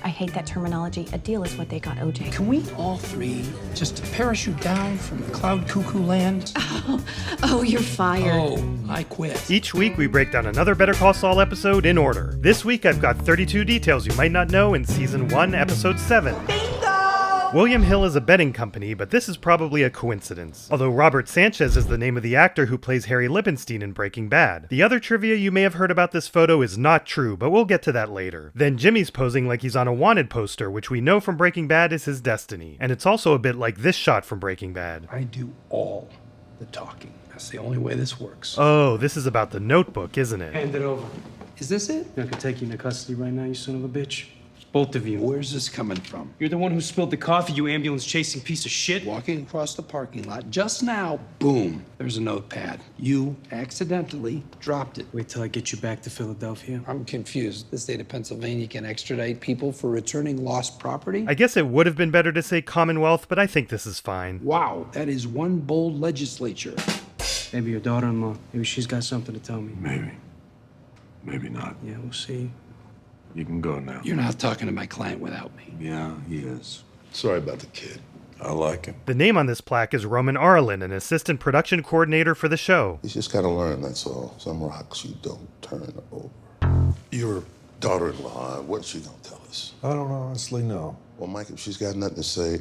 I hate that terminology. A deal is what they got OJ. Can we all three just parachute down from cloud cuckoo land? Oh, you're fired. Oh, I quit. Each week, we break down another Better Call Saul episode in order. This week, I've got 32 details you might not know in Season 1, Episode 7. William Hill is a betting company, but this is probably a coincidence. Although Robert Sanchez is the name of the actor who plays Harry Lippenstein in Breaking Bad. The other trivia you may have heard about this photo is not true, but we'll get to that later. Then Jimmy's posing like he's on a wanted poster, which we know from Breaking Bad is his destiny. And it's also a bit like this shot from Breaking Bad. I do all the talking. That's the only way this works. Oh, this is about the notebook, isn't it? Hand it over. Is this it? I could take you into custody right now, you son of a bitch. Both of you. Where's this coming from? You're the one who spilled the coffee, you ambulance-chasing piece of shit. Walking across the parking lot just now, boom, there's a notepad. You accidentally dropped it. Wait till I get you back to Philadelphia. I'm confused. The state of Pennsylvania can extradite people for returning lost property? I guess it would have been better to say Commonwealth, but I think this is fine. Wow, that is one bold legislature. Maybe your daughter-in-law. Maybe she's got something to tell me. Maybe. Maybe not. Yeah, we'll see. You can go now. You're not talking to my client without me. Yeah, he is. Sorry about the kid. I like him. The name on this plaque is Roman Arlen, an assistant production coordinator for the show. You just gotta learn, that's all. Some rocks you don't turn over. Your daughter-in-law, what's she gonna tell us? I don't honestly know. Well, Mike, if she's got nothing to say,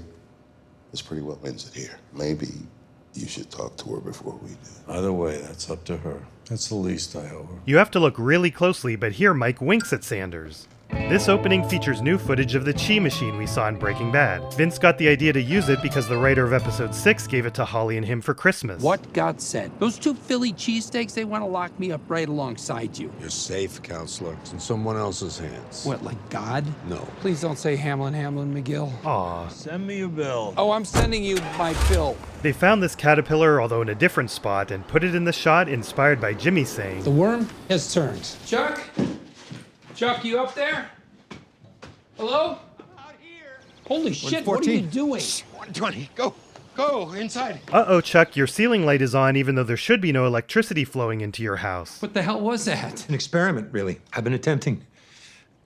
this pretty well ends it here. Maybe you should talk to her before we do. Either way, that's up to her. That's the least I owe her. You have to look really closely, but here Mike winks at Sanders. This opening features new footage of the Chi Machine we saw in Breaking Bad. Vince got the idea to use it because the writer of episode 6 gave it to Holly and him for Christmas. What got said? Those two Philly cheesesteaks, they want to lock me up right alongside you. You're safe, counselor. It's in someone else's hands. What, like God? No. Please don't say Hamlin McGill. Aw. Send me a bill. Oh, I'm sending you my bill. They found this caterpillar, although in a different spot, and put it in the shot inspired by Jimmy saying, The worm has turned. Chuck? Chuck, you up there? Hello? I'm out here. Holy shit, what are you doing? 120. Go inside. Uh-oh, Chuck, your ceiling light is on even though there should be no electricity flowing into your house. What the hell was that? An experiment, really. I've been attempting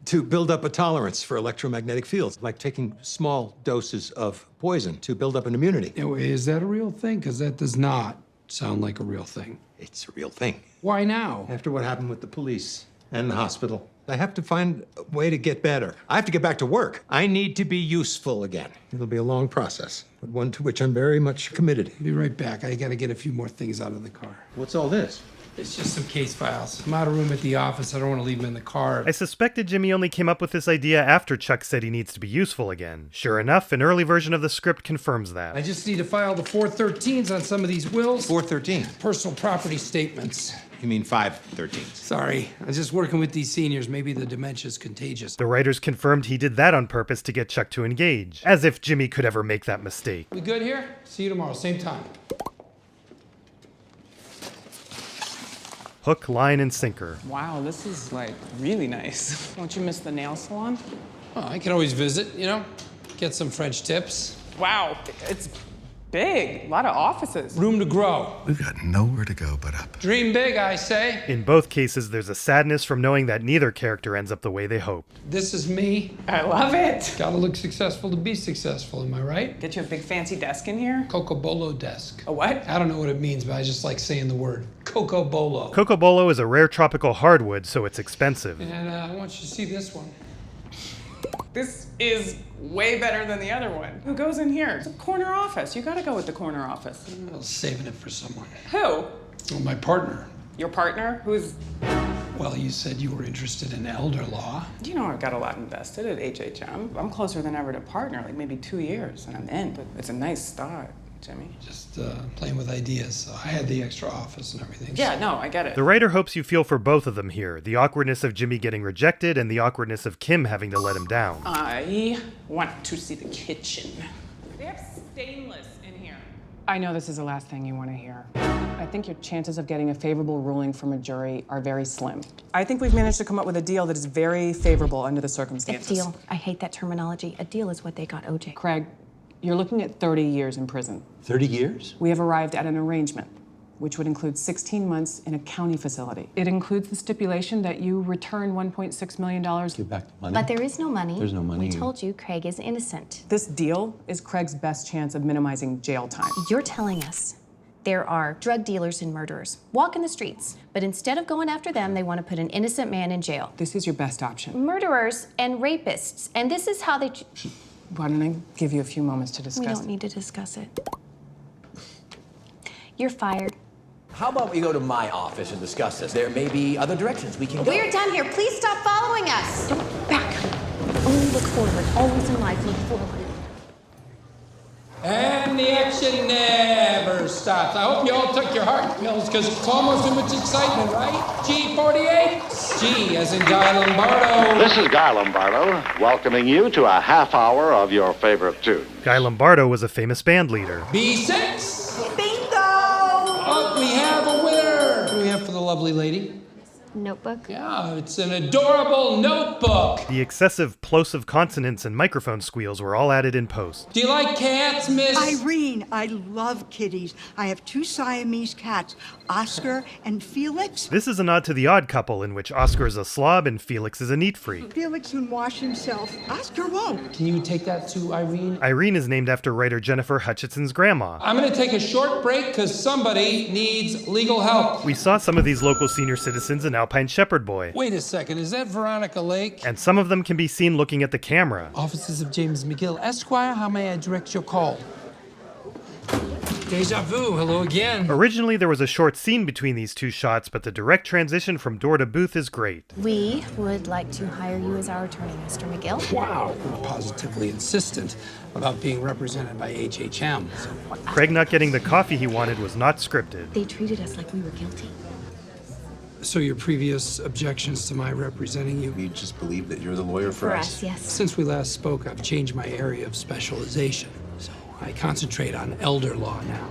to build up a tolerance for electromagnetic fields, like taking small doses of poison to build up an immunity. Is that a real thing? Because that does not sound like a real thing. It's a real thing. Why now? After what happened with the police and the hospital, I have to find a way to get better. I have to get back to work. I need to be useful again. It'll be a long process, but one to which I'm very much committed. Be right back. I gotta get a few more things out of the car. What's all this? It's just some case files. I'm out of room at the office. I don't want to leave them in the car. I suspected Jimmy only came up with this idea after Chuck said he needs to be useful again. Sure enough, an early version of the script confirms that. I just need to file the 413s on some of these wills. 413. Personal property statements. You mean 513? Sorry, I was just working with these seniors. Maybe the dementia's contagious. The writers confirmed he did that on purpose to get Chuck to engage. As if Jimmy could ever make that mistake. We good here? See you tomorrow, same time. Hook, line, and sinker. Wow, this is like really nice. Won't you miss the nail salon? Oh, I can always visit, you know? Get some French tips. Wow, it's big. A lot of offices. Room to grow. We've got nowhere to go but up. Dream big, I say. In both cases, there's a sadness from knowing that neither character ends up the way they hoped. This is me. I love it. Gotta look successful to be successful, am I right? Get you a big fancy desk in here? Coco Bolo desk. A what? I don't know what it means, but I just like saying the word. Coco Bolo. Cocobolo is a rare tropical hardwood, so it's expensive. And I want you to see this one. This is way better than the other one. Who goes in here? It's a corner office. You gotta go with the corner office. I was saving it for someone. Who? Well, my partner. Your partner? Who's... Well, you said you were interested in elder law. You know I've got a lot invested at HHM. I'm closer than ever to partner, like maybe 2 years, and I'm in. But it's a nice start, Jimmy. Just playing with ideas. So I had the extra office and everything. Yeah, no, I get it. The writer hopes you feel for both of them here, the awkwardness of Jimmy getting rejected and the awkwardness of Kim having to let him down. I want to see the kitchen. They have stainless in here. I know this is the last thing you want to hear. I think your chances of getting a favorable ruling from a jury are very slim. I think we've managed to come up with a deal that is very favorable under the A circumstances. deal. I hate that terminology. A deal is what they got OJ. Craig, you're looking at 30 years in prison. 30 years? We have arrived at an arrangement. which would include 16 months in a county facility. It includes the stipulation that you return $1.6 million. Give back the money. But there is no money. There's no money. We told you Craig is innocent. This deal is Craig's best chance of minimizing jail time. You're telling us there are drug dealers and murderers walking the streets, but instead of going after them, they want to put an innocent man in jail. This is your best option. Murderers and rapists, and this is how they... Why don't I give you a few moments to We discuss don't need to discuss it. You're fired. How about we go to my office and discuss this? There may be other directions we can go. We're done here. Please stop following us. Back. Only look forward. Always in life, look forward. And the action never stops. I hope you all took your heart pills, because it's almost too much excitement, right? G48? G as in Guy Lombardo. This is Guy Lombardo, welcoming you to a half hour of your favorite tune. Guy Lombardo was a famous band leader. B6. Bingo! Oh, we have a winner. What do we have for the lovely lady? Notebook? Yeah, it's an adorable notebook. The excessive plosive consonants and microphone squeals were all added in post. Do you like cats, miss? Irene, I love kitties. I have 2 Siamese cats, Oscar and Felix. This is a nod to The Odd Couple, in which Oscar is a slob and Felix is a neat freak. Felix can wash himself. Oscar won't. Can you take that to Irene? Irene is named after writer Jennifer Hutchinson's grandma. I'm going to take a short break because somebody needs legal help. We saw some of these local senior citizens in Alpine Shepherd Boy. Wait a second, is that Veronica Lake? And some of them can be seen looking at the camera. Offices of James McGill, Esquire, how may I direct your call? Deja vu, hello again. Originally, there was a short scene between these two shots, but the direct transition from door to booth is great. We would like to hire you as our attorney, Mr. McGill. Wow, you're positively insistent about being represented by HHM. Craig not getting the coffee he wanted was not scripted. They treated us like we were guilty. So your previous objections to my representing you? You just believe that you're the lawyer for us? Yes. Since we last spoke, I've changed my area of specialization. So I concentrate on elder law now.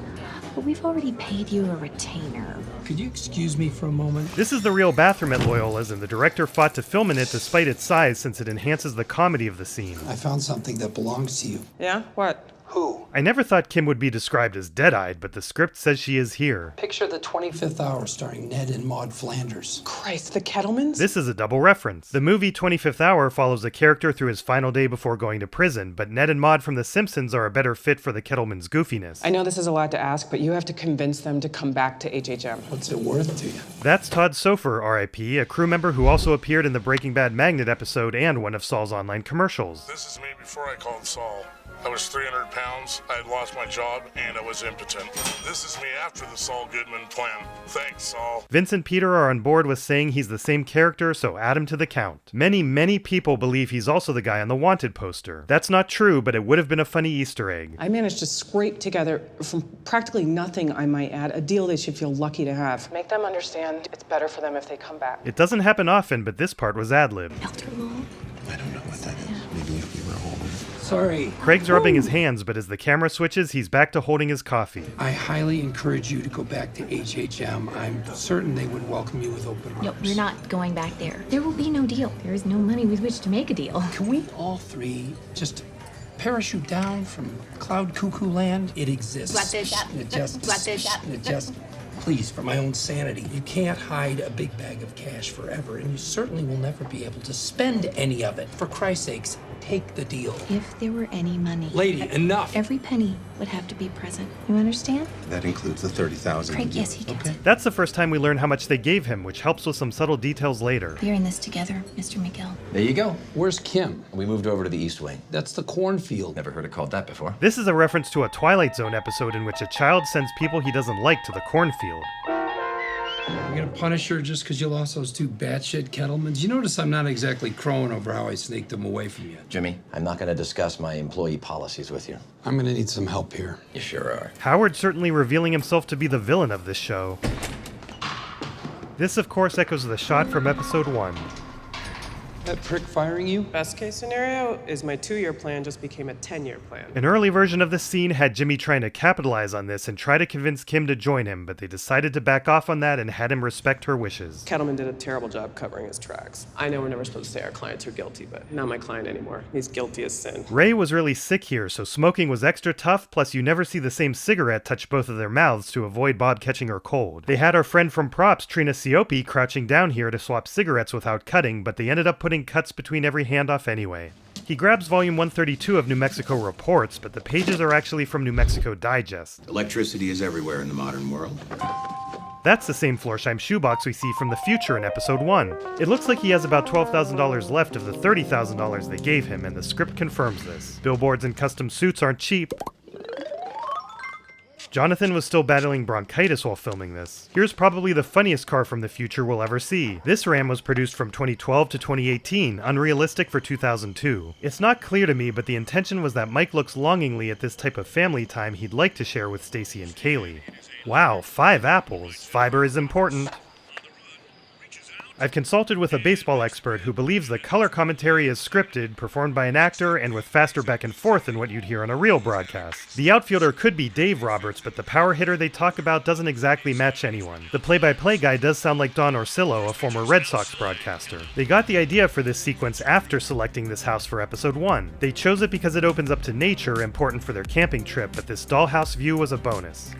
But we've already paid you a retainer. Could you excuse me for a moment? This is the real bathroom at Loyola's, and the director fought to film in it despite its size since it enhances the comedy of the scene. I found something that belongs to you. Yeah? What? Who? I never thought Kim would be described as dead-eyed, but the script says she is here. Picture the 25th Hour starring Ned and Maud Flanders. Christ, the Kettlemans? This is a double reference. The movie 25th Hour follows a character through his final day before going to prison, but Ned and Maud from The Simpsons are a better fit for the Kettlemans' goofiness. I know this is a lot to ask, but you have to convince them to come back to HHM. What's it worth to you? That's Todd Sofer, R.I.P., a crew member who also appeared in the Breaking Bad Magnet episode and one of Saul's online commercials. This is me before I called Saul. I was 300 pounds, I had lost my job, and I was impotent. This is me after the Saul Goodman plan. Thanks, Saul. Vince and Peter are on board with saying he's the same character, so add him to the count. Many people believe he's also the guy on the Wanted poster. That's not true, but it would have been a funny Easter egg. I managed to scrape together, from practically nothing I might add, a deal they should feel lucky to have. Make them understand it's better for them if they come back. It doesn't happen often, but this part was ad-lib. Elder law? I don't know what that is. Maybe if we were home. Sorry. Craig's rubbing his hands, but as the camera switches, he's back to holding his coffee. I highly encourage you to go back to HHM. I'm certain they would welcome you with open arms. No, we're not going back there. There will be no deal. There is no money with which to make a deal. Can we all three just parachute down from cloud cuckoo land? It exists. It just, please, for my own sanity, you can't hide a big bag of cash forever, and you certainly will never be able to spend any of it. For Christ's sakes, take the deal. If there were any money. Lady, enough. Every penny would have to be present. You understand? That includes the 30,000. Craig, yes, he gets it. That's the first time we learn how much they gave him, which helps with some subtle details later. We're in this together, Mr. McGill. There you go. Where's Kim? We moved over to the East Wing. That's the cornfield. Never heard it called that before. This is a reference to a Twilight Zone episode in which a child sends people he doesn't like to the cornfield. You're gonna punish her just because you lost those 2 batshit Kettlemans? You notice I'm not exactly crowing over how I sneaked them away from you. Jimmy, I'm not going to discuss my employee policies with you. I'm gonna need some help here. You sure are. Howard certainly revealing himself to be the villain of this show. This, of course, echoes the shot from episode 1. That prick firing you? Best case scenario is my 2-year plan just became a 10-year plan. An early version of this scene had Jimmy trying to capitalize on this and try to convince Kim to join him, but they decided to back off on that and had him respect her wishes. Kettleman did a terrible job covering his tracks. I know we're never supposed to say our clients are guilty, but not my client anymore. He's guilty as sin. Ray was really sick here, so smoking was extra tough, plus you never see the same cigarette touch both of their mouths to avoid Bob catching her cold. They had our friend from props, Trina Siopi, crouching down here to swap cigarettes without cutting, but they ended up putting cuts between every handoff anyway. He grabs volume 132 of New Mexico Reports, but the pages are actually from New Mexico Digest. Electricity is everywhere in the modern world. That's the same Florsheim shoebox we see from the future in episode 1. It looks like he has about $12,000 left of the $30,000 they gave him, and the script confirms this. Billboards and custom suits aren't cheap. Jonathan was still battling bronchitis while filming this. Here's probably the funniest car from the future we'll ever see. This Ram was produced from 2012 to 2018, unrealistic for 2002. It's not clear to me, but the intention was that Mike looks longingly at this type of family time he'd like to share with Stacy and Kaylee. Wow, 5 apples. Fiber is important. I've consulted with a baseball expert who believes the color commentary is scripted, performed by an actor, and with faster back and forth than what you'd hear on a real broadcast. The outfielder could be Dave Roberts, but the power hitter they talk about doesn't exactly match anyone. The play-by-play guy does sound like Don Orsillo, a former Red Sox broadcaster. They got the idea for this sequence after selecting this house for episode 1. They chose it because it opens up to nature, important for their camping trip, but this dollhouse view was a bonus.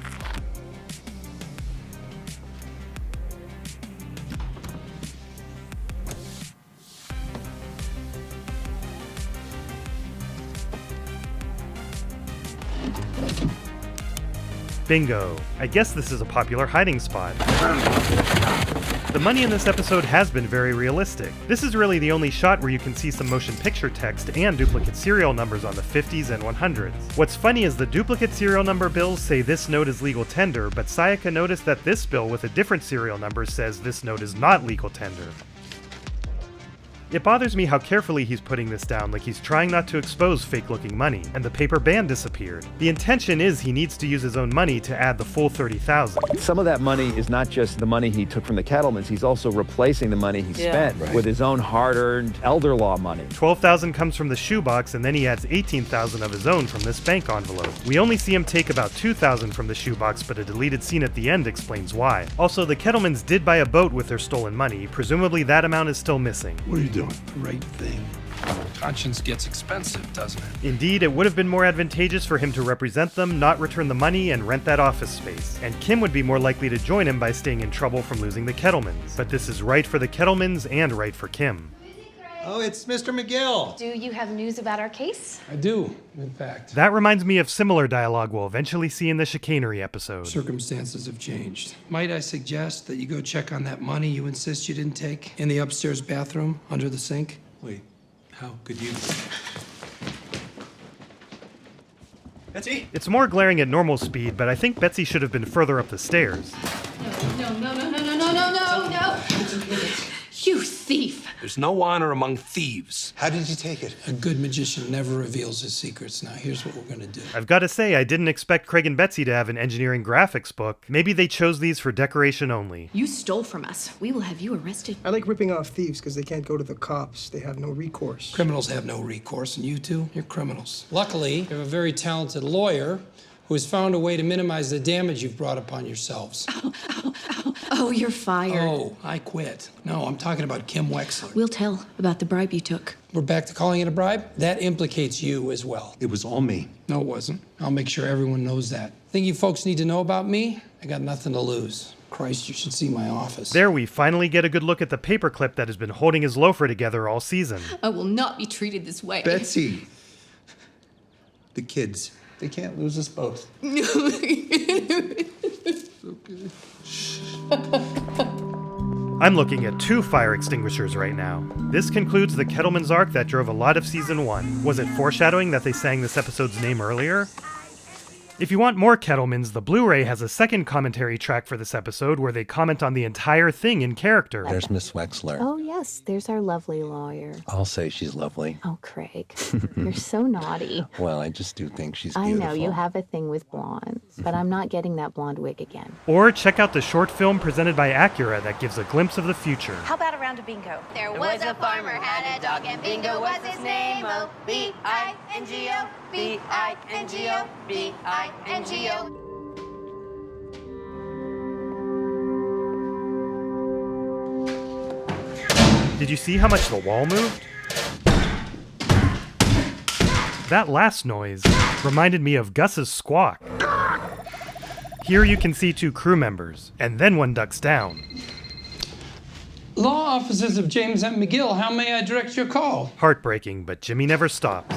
Bingo. I guess this is a popular hiding spot. The money in this episode has been very realistic. This is really the only shot where you can see some motion picture text and duplicate serial numbers on the 50s and 100s. What's funny is the duplicate serial number bills say this note is legal tender, but Sayaka noticed that this bill with a different serial number says this note is not legal tender. It bothers me how carefully he's putting this down, like he's trying not to expose fake-looking money, and the paper band disappeared. The intention is he needs to use his own money to add the full $30,000. Some of that money is not just the money he took from the Kettlemans, he's also replacing the money he spent with his own hard-earned elder law money. $12,000 comes from the shoebox, and then he adds $18,000 of his own from this bank envelope. We only see him take about $2,000 from the shoebox, but a deleted scene at the end explains why. Also, the Kettlemans did buy a boat with their stolen money. Presumably that amount is still missing. What are you doing? The right thing. Conscience gets expensive, doesn't it? Indeed, it would have been more advantageous for him to represent them, not return the money, and rent that office space. And Kim would be more likely to join him by staying in trouble from losing the Kettlemans. But this is right for the Kettlemans and right for Kim. Oh, it's Mr. McGill. Do you have news about our case? I do, in fact. That reminds me of similar dialogue we'll eventually see in the chicanery episode. Circumstances have changed. Might I suggest that you go check on that money you insist you didn't take in the upstairs bathroom under the sink? Wait, how could you? Betsy? It's more glaring at normal speed, but I think Betsy should have been further up the stairs. No. You thief. There's no honor among thieves. How did you take it? A good magician never reveals his secrets. Now, here's what we're gonna do. I've got to say, I didn't expect Craig and Betsy to have an engineering graphics book. Maybe they chose these for decoration only. You stole from us. We will have you arrested. I like ripping off thieves because they can't go to the cops. They have no recourse. Criminals have no recourse, and you two, you're criminals. Luckily, you have a very talented lawyer who has found a way to minimize the damage you've brought upon yourselves. Oh, you're fired. Oh, I quit. No, I'm talking about Kim Wexler. We'll tell about the bribe you took. We're back to calling it a bribe? That implicates you as well. It was all me. No, it wasn't. I'll make sure everyone knows that. Think you folks need to know about me? I got nothing to lose. Christ, you should see my office. There we finally get a good look at the paperclip that has been holding his loafer together all season. I will not be treated this way. Betsy. The kids. They can't lose us both. I'm looking at 2 fire extinguishers right now. This concludes the Kettlemans arc that drove a lot of season 1. Was it foreshadowing that they sang this episode's name earlier? If you want more Kettlemans, the Blu-ray has a second commentary track for this episode where they comment on the entire thing in character. There's Miss Wexler. Oh, yes, there's our lovely lawyer. I'll say she's lovely. Oh, Craig, you're so naughty. Well, I just do think she's I beautiful. know, you have a thing with blondes, but I'm not getting that blonde wig again. Or check out the short film presented by Acura that gives a glimpse of the future. How about around round of bingo. There was a farmer had a dog, and Bingo was his name. Oh, B-I-N-G-O, B-I-N-G-O, B-I-N-G-O. Did you see how much the wall moved? That last noise reminded me of Gus's squawk. Here you can see two crew members, and then one ducks down. Law offices of James M. McGill, how may I direct your call? Heartbreaking, but Jimmy never stops.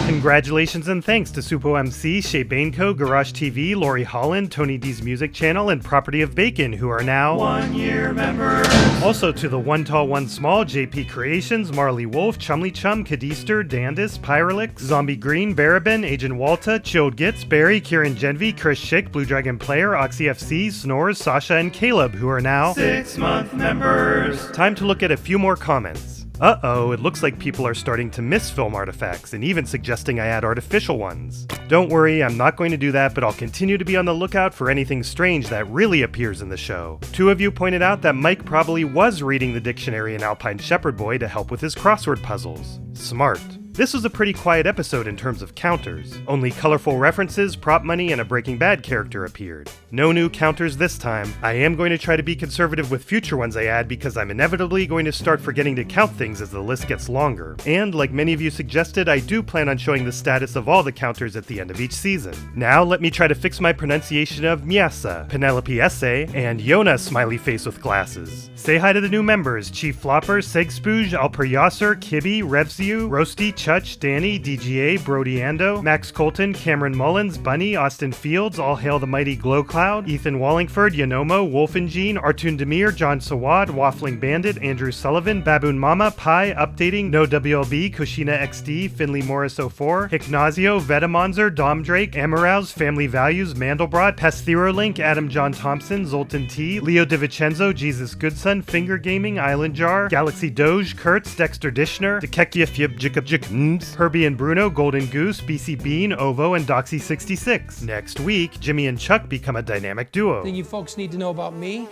Congratulations and thanks to Supo MC, Shea Bainco, Garage TV, Lori Holland, Tony D's Music Channel, and Property of Bacon, who are now 1-year members. Also to the One Tall, One Small, JP Creations, Marley Wolf, Chumley Chum, Cadister, Dandis, Pyrelix, Zombie Green, Barabin, Agent Walta, Chilled Gits, Barry, Kieran Genvy, Chris Schick, Blue Dragon Player, OxyFC, Snores, Sasha, and Caleb, who are now 6-month members. Time to look at a few more comments. Uh-oh, it looks like people are starting to miss film artifacts and even suggesting I add artificial ones. Don't worry, I'm not going to do that, but I'll continue to be on the lookout for anything strange that really appears in the show. Two of you pointed out that Mike probably was reading the dictionary in Alpine Shepherd Boy to help with his crossword puzzles. Smart. This was a pretty quiet episode in terms of counters. Only colorful references, prop money, and a Breaking Bad character appeared. No new counters this time. I am going to try to be conservative with future ones I add because I'm inevitably going to start forgetting to count things as the list gets longer. And, like many of you suggested, I do plan on showing the status of all the counters at the end of each season. Now, let me try to fix my pronunciation of Miasa, Penelope Esse, and Yona smiley face with glasses. Say hi to the new members, Chief Flopper, Segspooge, Alper Yasser, Kibby, Revziu, Roasty, Chutch, Danny, DGA, Brody Ando, Max Colton, Cameron Mullins, Bunny, Austin Fields, All Hail the Mighty Glowcloud, Ethan Wallingford, Yonomo, Wolfengene, Artun Demir, John Sawad, Waffling Bandit, Andrew Sullivan, Baboon Mama, Pi, Updating, No WLB, Kushina XD, Finley Morris 04, Hypnazio, Vetamonzer, Dom Drake, Amorouse, Family Values, Mandelbrot, Pestherolink, Adam John Thompson, Zoltan T, Leo DiVincenzo, Jesus Goodson, Finger Gaming, Island Jar, Galaxy Doge, Kurtz, Dexter Dishner, Dekekia Fyub Jikub Jikms, Herbie and Bruno, Golden Goose, BC Bean, Ovo, and Doxy66. Next week, Jimmy and Chuck become a dynamic duo. Thing you folks need to know about me?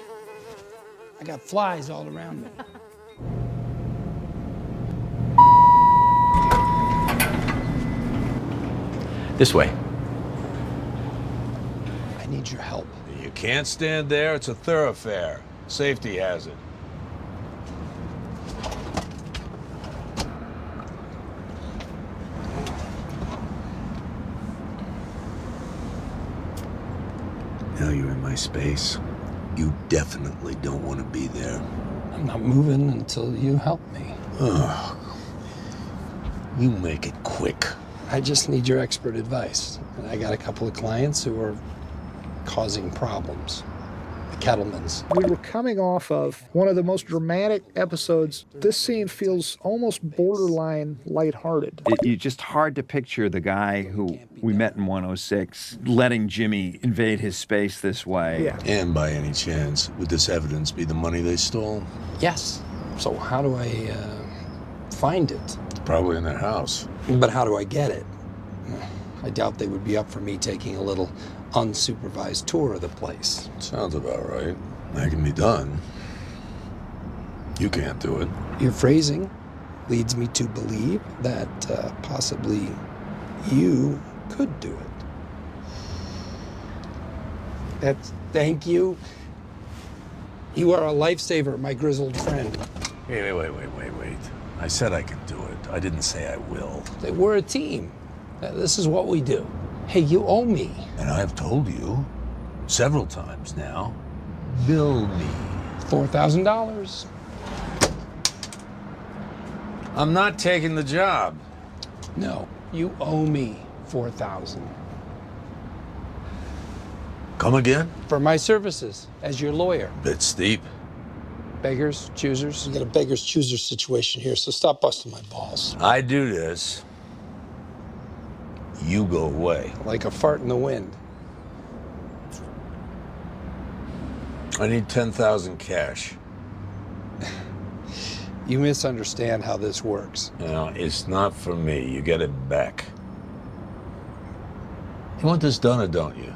I got flies all around me. This way. I need your help. You can't stand there. It's a thoroughfare. Safety hazard. Now you're in my space. You definitely don't want to be there. I'm not moving until you help me. Ugh. You make it quick. I just need your expert advice. And I got a couple of clients who are causing problems. The Kettlemans. We were coming off of one of the most dramatic episodes. This scene feels almost borderline lighthearted. It's just hard to picture the guy who we met in 106 letting Jimmy invade his space this way. Yeah. And by any chance, would this evidence be the money they stole? Yes. So how do I find it? It's probably in their house. But how do I get it? I doubt they would be up for me taking a little unsupervised tour of the place. Sounds about right. That can be done. You can't do it. Your phrasing leads me to believe that possibly you could do it. Thank you. You are a lifesaver, my grizzled friend. Hey, wait. I said I can do it. I didn't say I will. We're a team. This is what we do. Hey, you owe me. And I've told you several times now, bill me. $4,000. I'm not taking the job. No, you owe me $4,000. Come again? For my services as your lawyer. Bit steep. Beggars, choosers. You got a beggars, choosers situation here, so stop busting my balls. I do this. You go away. Like a fart in the wind. I need 10,000 cash. You misunderstand how this works. No, it's not for me. You get it back. You want this done or don't you?